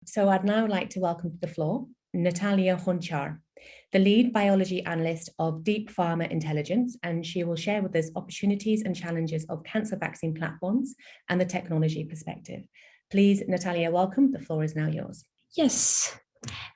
So I'd now like to welcome to the floor Nataliia Honchar, the lead biology analyst of Deep Pharma Intelligence, and she will share with us opportunities and challenges of cancer vaccine platforms and the technology perspective. Please, Nataliia, welcome. The floor is now yours. Yes.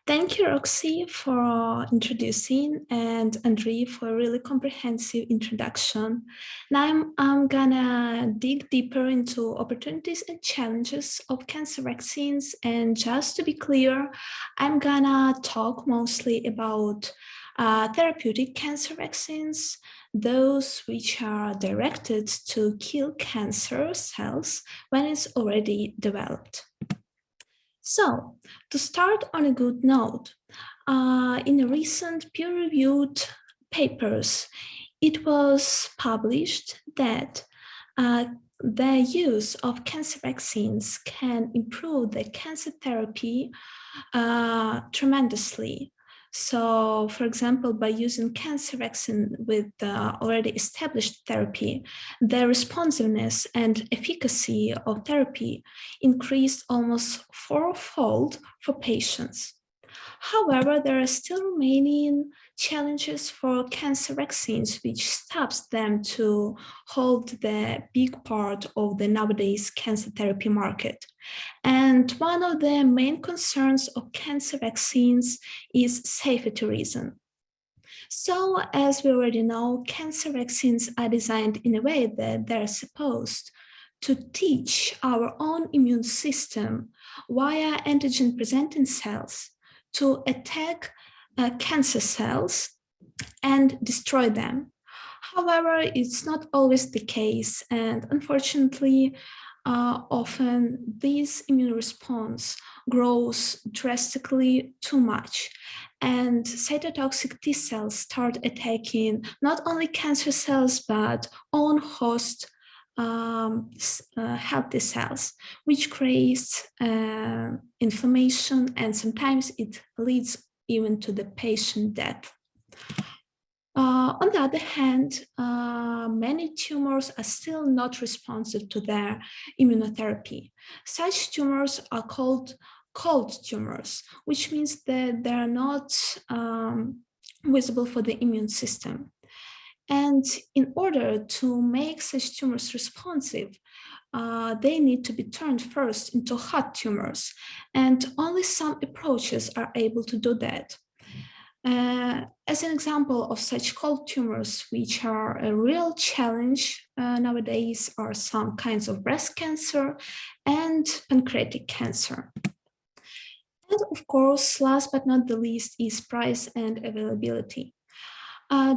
Thank you, Roxy, for introducing and Andre for a really comprehensive introduction. Now I'm gonna dig deeper into opportunities and challenges of cancer vaccines. And just to be clear, I'm gonna talk mostly about therapeutic cancer vaccines, those which are directed to kill cancer cells when it's already developed. So, to start on a good note, in a recent peer-reviewed papers, it was published that the use of cancer vaccines can improve the cancer therapy tremendously. So, for example, by using cancer vaccine with already established therapy, the responsiveness and efficacy of therapy increased almost fourfold for patients. However, there are still remaining challenges for cancer vaccines, which stops them to hold the big part of the nowadays cancer therapy market. And one of the main concerns of cancer vaccines is safety reason. So, as we already know, cancer vaccines are designed in a way that they're supposed to teach our own immune system via antigen-presenting cells to attack cancer cells and destroy them. However, it's not always the case, and unfortunately, often this immune response grows drastically too much, and cytotoxic T cells start attacking not only cancer cells but own host healthy cells, which creates inflammation, and sometimes it leads even to the patient death. On the other hand, many tumors are still not responsive to their immunotherapy. Such tumors are called cold tumors, which means that they are not visible for the immune system. And in order to make such tumors responsive, they need to be turned first into hot tumors, and only some approaches are able to do that. As an example of such cold tumors, which are a real challenge nowadays, are some kinds of breast cancer and pancreatic cancer. And of course, last but not the least is price and availability.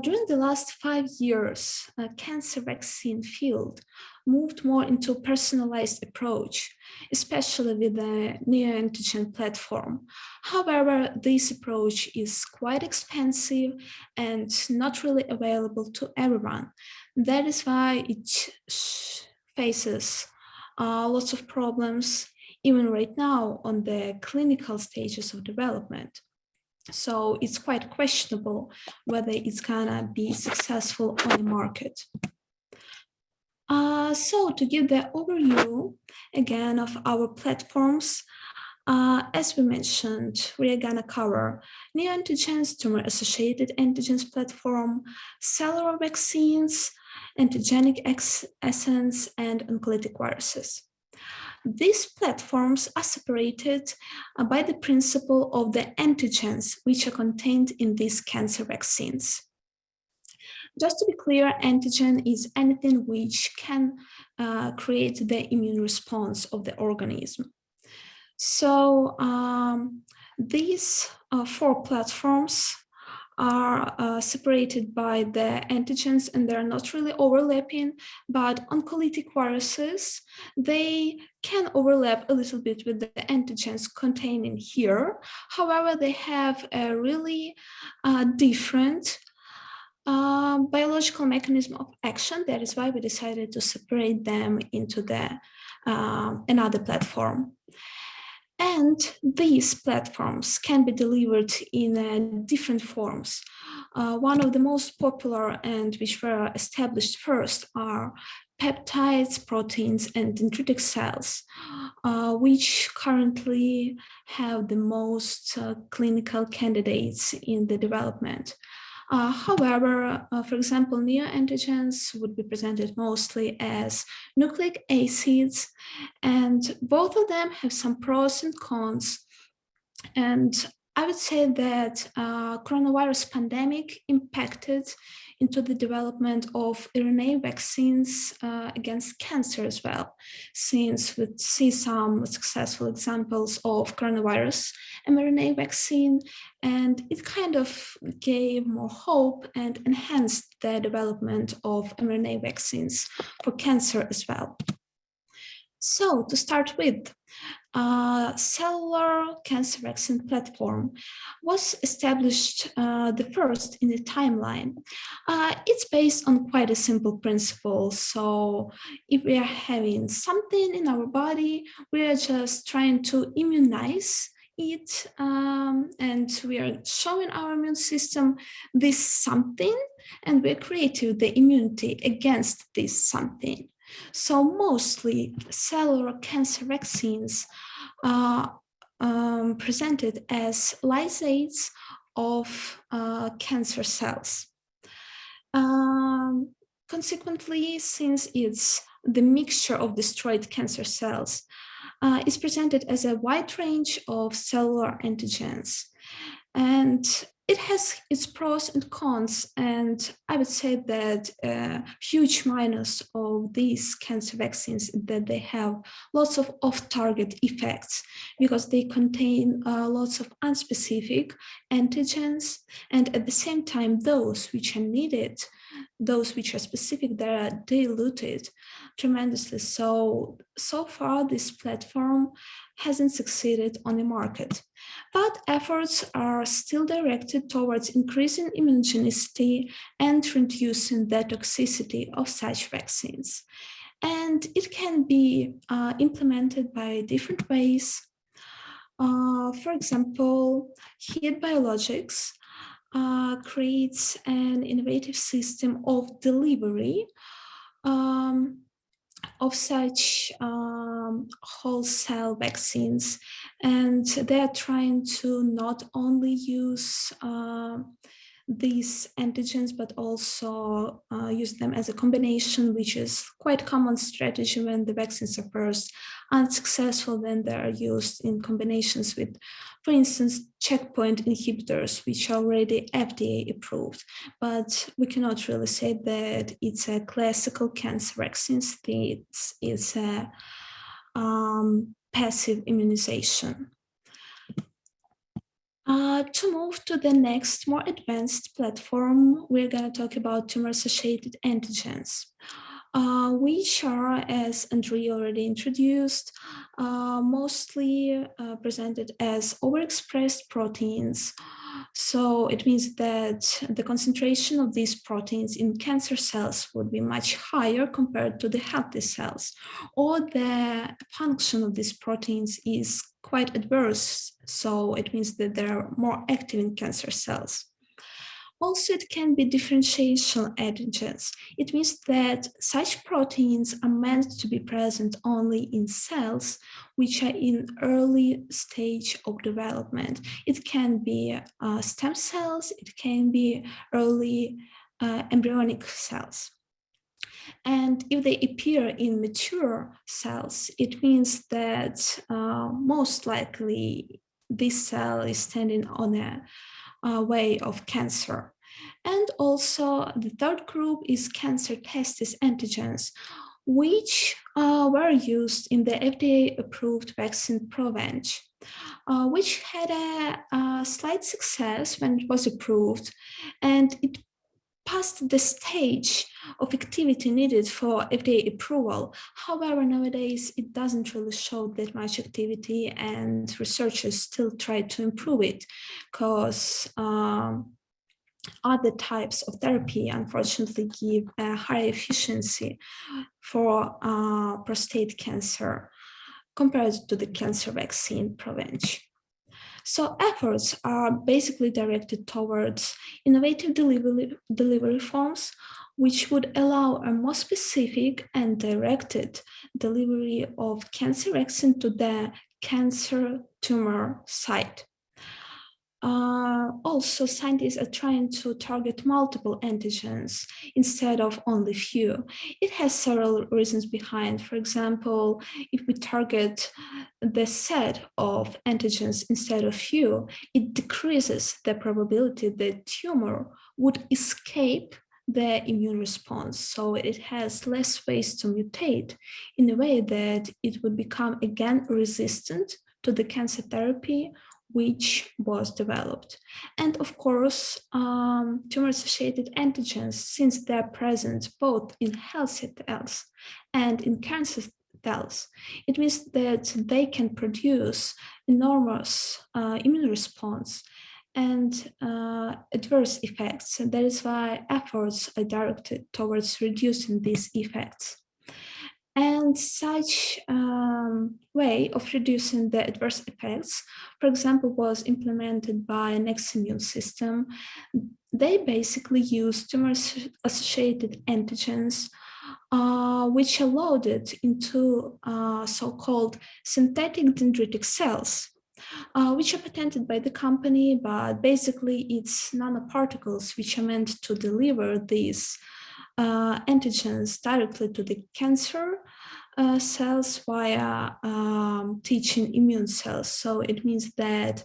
During the last 5 years, cancer vaccine field moved more into a personalized approach, especially with the Antigen Platform. However, this approach is quite expensive and not really available to everyone. That is why it faces lots of problems, even right now on the clinical stages of development. So it's quite questionable whether it's gonna be successful on the market. So to give the overview again of our platforms, as we mentioned, we are gonna cover neoantigens, tumor-associated antigens platform, cellular vaccines, antigenic essence, and oncolytic viruses. These platforms are separated by the principle of the antigens which are contained in these cancer vaccines. Just to be clear, antigen is anything which can create the immune response of the organism. So these 4 platforms are separated by the antigens, and they're not really overlapping, but oncolytic viruses, they can overlap a little bit with the antigens contained in here. However, they have a really different biological mechanism of action. That is why we decided to separate them into the another platform. And these platforms can be delivered in different forms. One of the most popular and which were established first are peptides, proteins, and dendritic cells, which currently have the most clinical candidates in the development. However, for example, neoantigens would be presented mostly as nucleic acids, and both of them have some pros and cons. And I would say that coronavirus pandemic impacted into the development of RNA vaccines against cancer as well, since we see some successful examples of coronavirus mRNA vaccine, and it kind of gave more hope and enhanced the development of mRNA vaccines for cancer as well. So to start with, cellular cancer vaccine platform was established the first in the timeline. It's based on quite a simple principle. So if we are having something in our body, we are just trying to immunize it, and we are showing our immune system this something, and we're creating the immunity against this something. So mostly cellular cancer vaccines are presented as lysates of cancer cells. Consequently, since it's the mixture of destroyed cancer cells, is presented as a wide range of cellular antigens. And it has its pros and cons, and I would say that a huge minus of these cancer vaccines is that they have lots of off-target effects because they contain lots of unspecific antigens, and at the same time, those which are needed, those which are specific, they are diluted tremendously. So far, this platform hasn't succeeded on the market. But efforts are still directed towards increasing immunogenicity and reducing the toxicity of such vaccines. And it can be implemented by different ways. For example, Heat Biologics creates an innovative system of delivery of such whole cell vaccines, and they're trying to not only use these antigens but also use them as a combination, which is quite common strategy when the vaccines are first unsuccessful, then they are used in combinations with, for instance, checkpoint inhibitors, which are already FDA approved. But we cannot really say that it's a classical cancer vaccine. It's a passive immunization. To move to the next more advanced platform, we're going to talk about tumor-associated antigens, which are, as Andrea already introduced, mostly presented as overexpressed proteins. So it means that the concentration of these proteins in cancer cells would be much higher compared to the healthy cells, or the function of these proteins is quite adverse. So it means that they're more active in cancer cells. Also, it can be differentiation antigens. It means that such proteins are meant to be present only in cells which are in early stage of development. It can be stem cells, it can be early embryonic cells. And if they appear in mature cells, it means that most likely this cell is standing on a way of cancer. And also the third group is cancer testis antigens, which were used in the FDA-approved vaccine Provenge, which had a slight success when it was approved, and it passed the stage of activity needed for FDA approval. However, nowadays it doesn't really show that much activity, and researchers still try to improve it because other types of therapy unfortunately give a high efficiency for prostate cancer compared to the cancer vaccine Provenge. So efforts are basically directed towards innovative delivery forms which would allow a more specific and directed delivery of cancer vaccine to the cancer tumor site. Also, scientists are trying to target multiple antigens instead of only few. It has several reasons behind. For example, if we target the set of antigens instead of few, it decreases the probability the tumor would escape the immune response. So it has less ways to mutate in a way that it would become again resistant to the cancer therapy which was developed. And of course, tumor-associated antigens, since they're present both in healthy cells and in cancer cells, it means that they can produce enormous immune response and adverse effects. And that is why efforts are directed towards reducing these effects. And such way of reducing the adverse effects, for example, was implemented by Next Immune System. They basically use tumor-associated antigens, which are loaded into so-called synthetic dendritic cells, which are patented by the company, but basically it's nanoparticles which are meant to deliver these antigens directly to the cancer cells via teaching immune cells. So it means that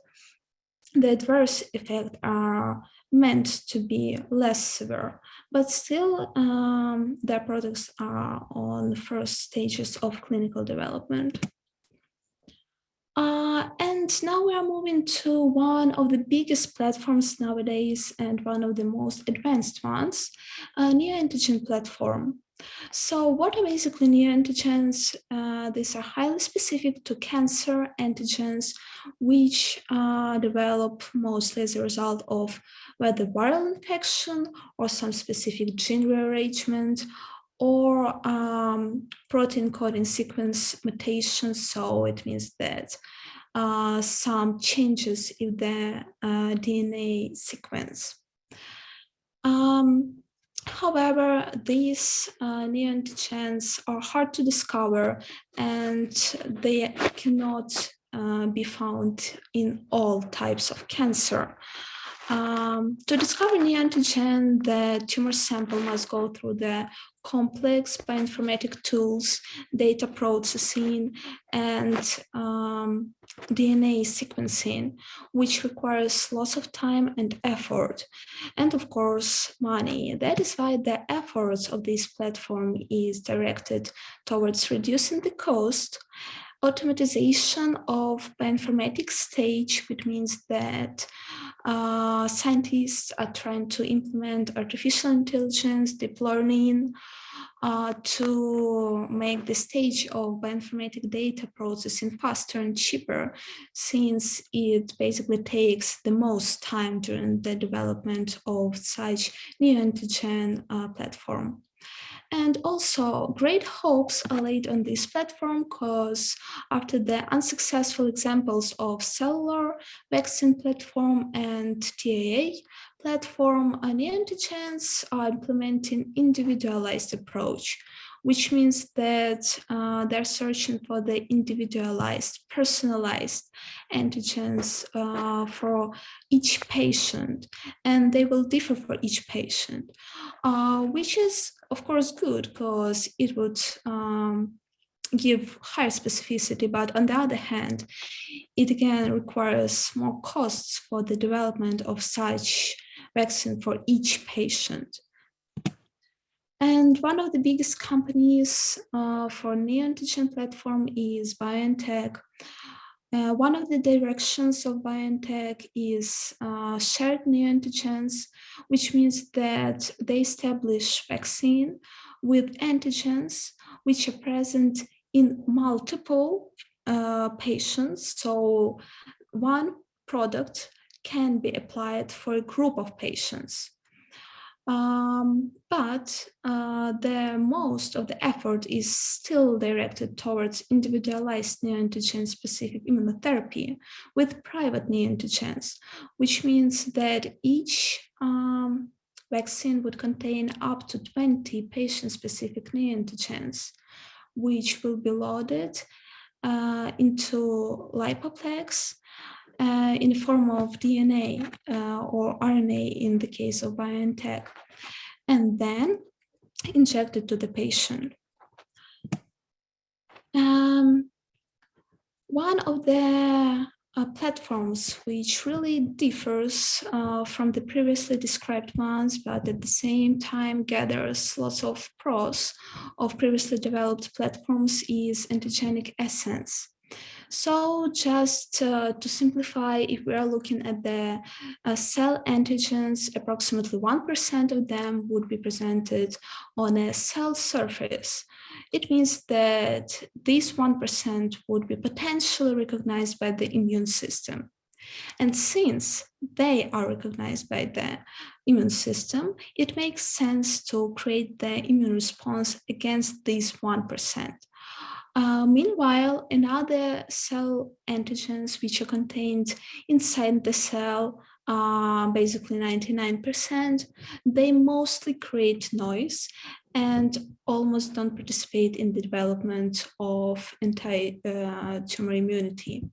the adverse effects are meant to be less severe, but still their products are on the first stages of clinical development. And now we are moving to one of the biggest platforms nowadays and one of the most advanced ones, Antigen Platform. So what are basically neoantigens? These are highly specific to cancer antigens, which develop mostly as a result of whether viral infection or some specific gene rearrangement or protein coding sequence mutation. So it means that some changes in the DNA sequence. However, these neoantigens are hard to discover and they cannot be found in all types of cancer. To discover neoantigen, the tumor sample must go through the complex bioinformatic tools, data processing, and DNA sequencing, which requires lots of time and effort, and of course, money. That is why the efforts of this platform is directed towards reducing the cost, automatization of bioinformatics stage, which means that scientists are trying to implement artificial intelligence, deep learning, to make the stage of bioinformatic data processing faster and cheaper, since it basically takes the most time during the development of such neoantigen platform. And also, great hopes are laid on this platform because after the unsuccessful examples of cellular vaccine platform and TAA platform, neoantigens are implementing individualized approach, which means that they're searching for the individualized, personalized antigens for each patient, and they will differ for each patient, which is of course good because it would give higher specificity, but on the other hand, it again requires more costs for the development of such vaccine for each patient. And one of the biggest companies for neoantigen platform is BioNTech. One of the directions of BioNTech is shared neoantigens, which means that they establish vaccine with antigens which are present in multiple patients. So one product can be applied for a group of patients. But the most of the effort is still directed towards individualized neoantigen-specific immunotherapy with private neoantigens, which means that each vaccine would contain up to 20 patient-specific neoantigens, which will be loaded into lipoplex in the form of DNA or RNA in the case of BioNTech, and then injected to the patient. One of the platforms which really differs from the previously described ones, but at the same time gathers lots of pros of previously developed platforms, is Antigenic Essence. So just to simplify, if we are looking at the cell antigens, approximately 1% of them would be presented on a cell surface. It means that this 1% would be potentially recognized by the immune system. And since they are recognized by the immune system, it makes sense to create the immune response against this 1%. Meanwhile, another cell antigens which are contained inside the cell, basically 99%, they mostly create noise and almost don't participate in the development of anti-tumor immunity.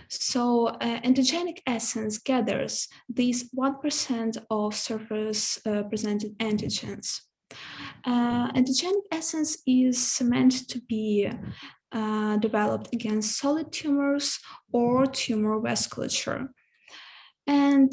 So Antigenic Essence gathers these 1% of surface presented antigens. Antigenic Essence is meant to be developed against solid tumors or tumor vasculature. And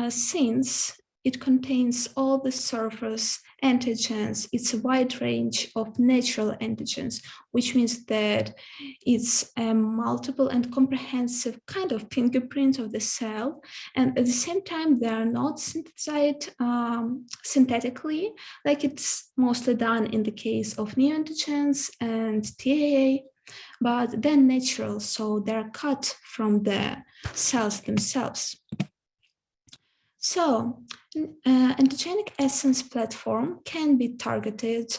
since it contains all the surface antigens, it's a wide range of natural antigens, which means that it's a multiple and comprehensive kind of fingerprint of the cell. And at the same time, they are not synthesized synthetically, like it's mostly done in the case of neoantigens and TAA, but they're natural, so they're cut from the cells themselves. So, Antigenic Essence platform can be targeted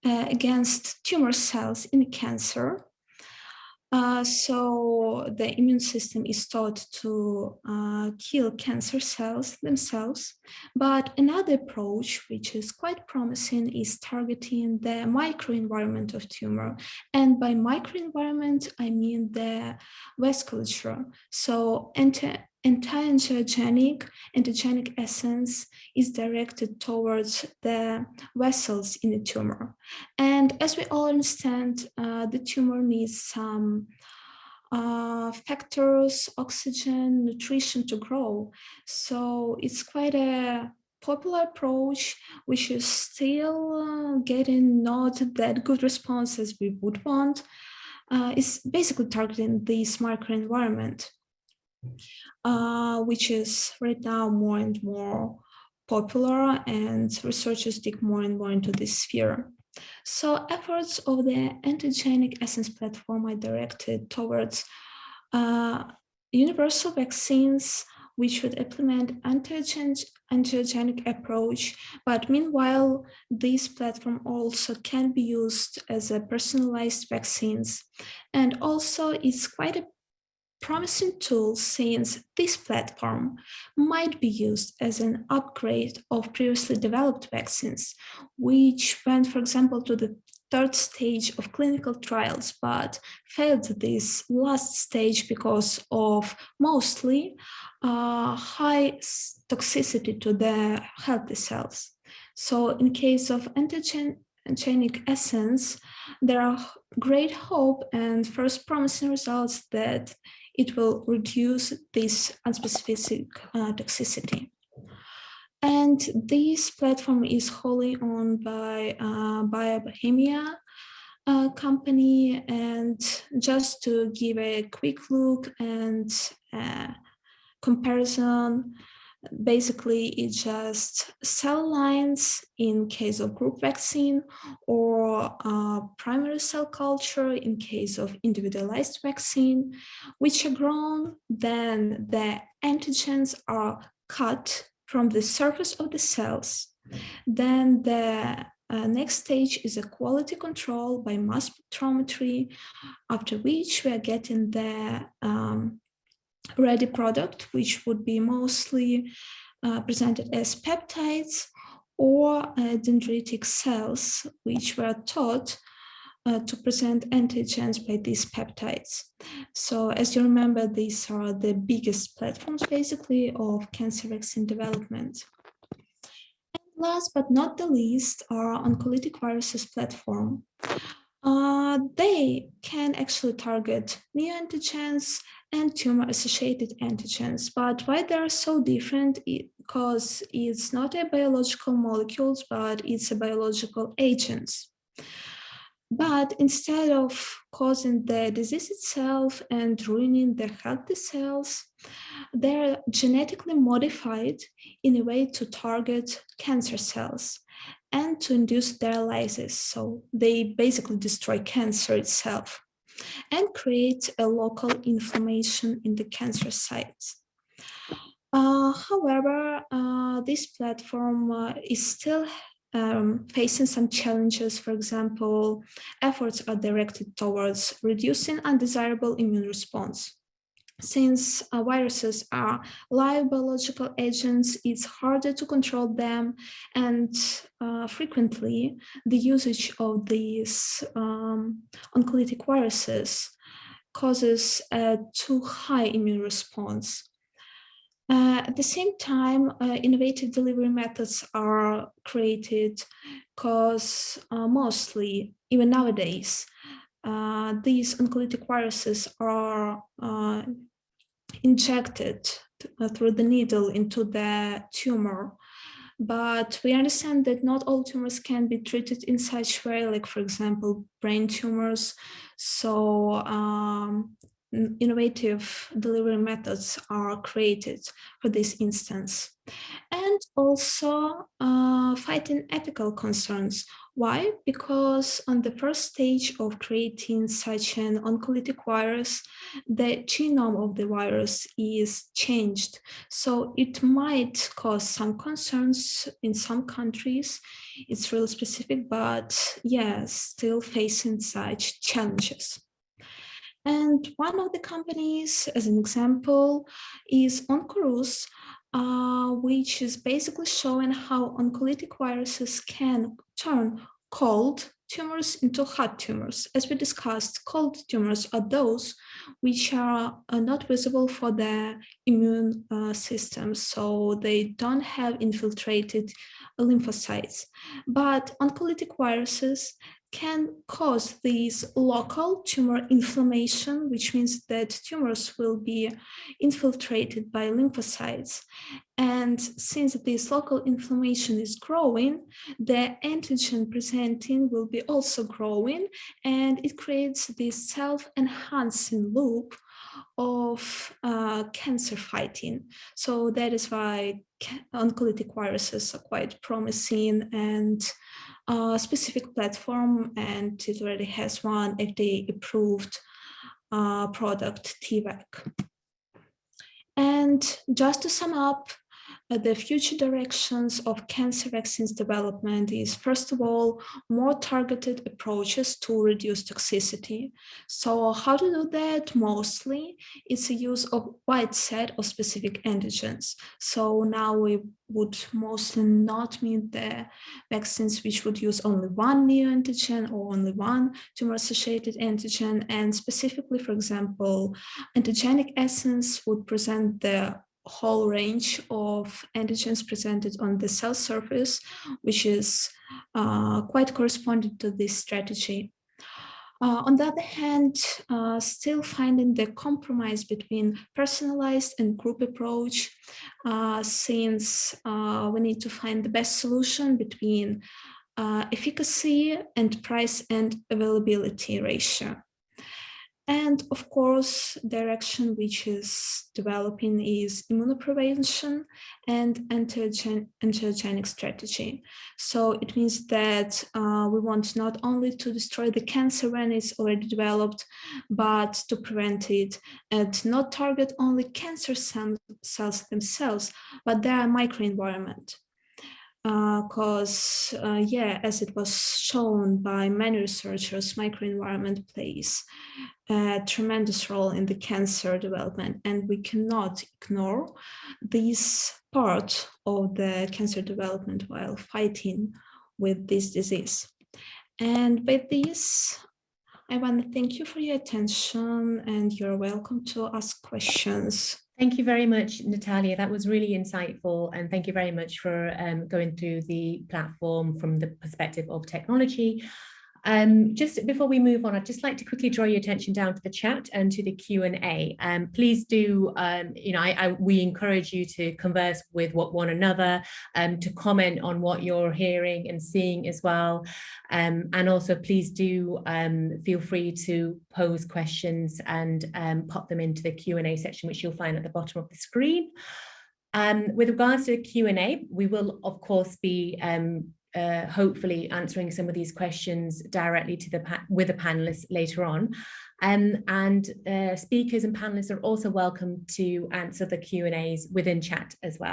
against tumor cells in cancer. So the immune system is taught to kill cancer cells themselves. But another approach, which is quite promising, is targeting the microenvironment of tumor. And by microenvironment, I mean the vasculature. So anti-angiogenic essence is directed towards the vessels in the tumor. And as we all understand, the tumor needs some factors, oxygen, nutrition to grow. So it's quite a popular approach, which is still getting not that good response as we would want. It's basically targeting this microenvironment, which is right now more and more popular, and researchers dig more and more into this sphere. So efforts of the Antigenic Essence platform are directed towards universal vaccines, which would implement antigenic approach. But meanwhile, this platform also can be used as a personalized vaccines. And also it's quite a promising tool, since this platform might be used as an upgrade of previously developed vaccines, which went, for example, to the third stage of clinical trials, but failed this last stage because of mostly high toxicity to the healthy cells. So in case of Antigenic Essence, there are great hope and first promising results that it will reduce this unspecific toxicity. And this platform is wholly owned by BioBohemia company. And just to give a quick look and comparison, basically it's just cell lines in case of group vaccine, or primary cell culture in case of individualized vaccine, which are grown. Then the antigens are cut from the surface of the cells. Then the next stage is a quality control by mass spectrometry, after which we are getting the ready product, which would be mostly presented as peptides or dendritic cells, which were thought to present antigens by these peptides. So as you remember, these are the biggest platforms basically of cancer vaccine development. And last but not the least are oncolytic viruses platform. They can actually target neoantigens and tumor-associated antigens. But why they are so different? Because it's not a biological molecules, but it's a biological agents. But instead of causing the disease itself and ruining the healthy cells, they're genetically modified in a way to target cancer cells and to induce their lysis. So they basically destroy cancer itself and create a local inflammation in the cancer sites. However, this platform is still facing some challenges. For example, efforts are directed towards reducing undesirable immune response. Since viruses are live biological agents, it's harder to control them, and frequently the usage of these oncolytic viruses causes a too high immune response. At the same time, innovative delivery methods are created because mostly, even nowadays, these oncolytic viruses are injected through the needle into the tumor. But we understand that not all tumors can be treated in such way, like, for example, brain tumors. So innovative delivery methods are created for this instance. And also fighting ethical concerns. Why? Because on the first stage of creating such an oncolytic virus, the genome of the virus is changed. So it might cause some concerns in some countries. It's really specific, but yeah, still facing such challenges. And one of the companies, as an example, is Oncorus, which is basically showing how oncolytic viruses can turn cold tumors into hot tumors. As we discussed, cold tumors are those which are not visible for the immune system, so they don't have infiltrated lymphocytes. But oncolytic viruses can cause these local tumor inflammation, which means that tumors will be infiltrated by lymphocytes. And since this local inflammation is growing, the antigen presenting will be also growing, and it creates this self-enhancing loop of cancer fighting. So that is why oncolytic viruses are quite promising and a specific platform, and it already has one FDA-approved product, TVAC. And just to sum up, the future directions of cancer vaccines development is, first of all, more targeted approaches to reduce toxicity. So how to do that? Mostly, it's a use of wide set of specific antigens. So now we would mostly not need the vaccines which would use only one neoantigen or only one tumor-associated antigen. And specifically, for example, Antigenic Essence would present the whole range of antigens presented on the cell surface, which is quite corresponding to this strategy. On the other hand, still finding the compromise between personalized and group approach, since we need to find the best solution between efficacy and price and availability ratio. And of course, direction which is developing is immunoprevention and antigenic strategy. So it means that we want not only to destroy the cancer when it's already developed, but to prevent it and not target only cancer cells themselves, but their microenvironment. because, yeah, as it was shown by many researchers, microenvironment plays a tremendous role in the cancer development, and we cannot ignore this part of the cancer development while fighting with this disease. And with this, I want to thank you for your attention, and you're welcome to ask questions. Thank you very much, Nataliia. That was really insightful. And thank you very much for going through the platform from the perspective of technology. Just before we move on, I'd just like to quickly draw your attention down to the chat and to the Q&A. Please do, we encourage you to converse with one another, to comment on what you're hearing and seeing as well. And also please do feel free to pose questions and pop them into the Q&A section, which you'll find at the bottom of the screen. With regards to the Q&A, we will of course be hopefully answering some of these questions directly to with the panelists later on. And speakers and panelists are also welcome to answer the Q&As within chat as well.